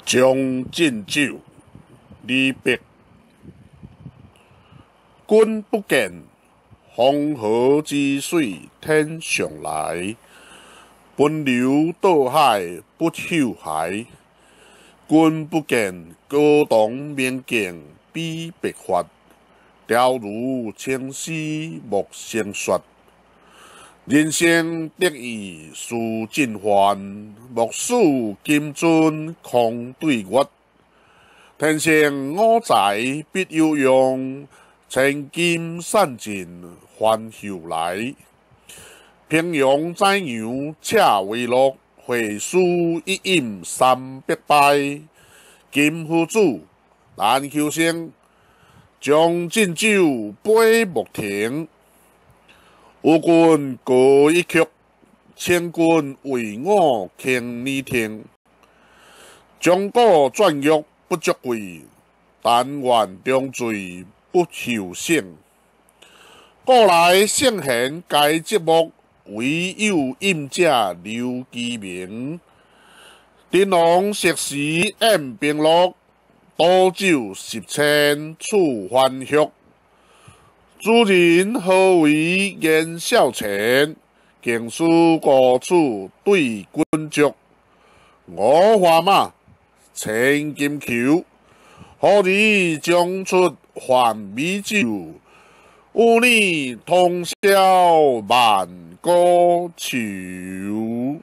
将进酒，李白。君不见，黄河之水天上来。奔流到海不休海。君不见，高堂明镜悲白发。了如青丝莫胜雪。人生得意须尽欢，莫使金樽空对月。天生我材必有用，千金散尽还后来。平庸宰羊且为乐，会输一饮300杯。金夫子，难求生，将进酒，杯莫停。有君歌一曲，千军为我倾耳听。将古转玉不足贵，但愿重罪不求生。古来圣贤皆寂寞，唯有饮者留其名。灯笼昔时宴平乐，倒酒10千处欢愉。主人何为言少钱？经书高处对君酌。我画马，千金裘，何日将出还美酒？与你同销万古愁。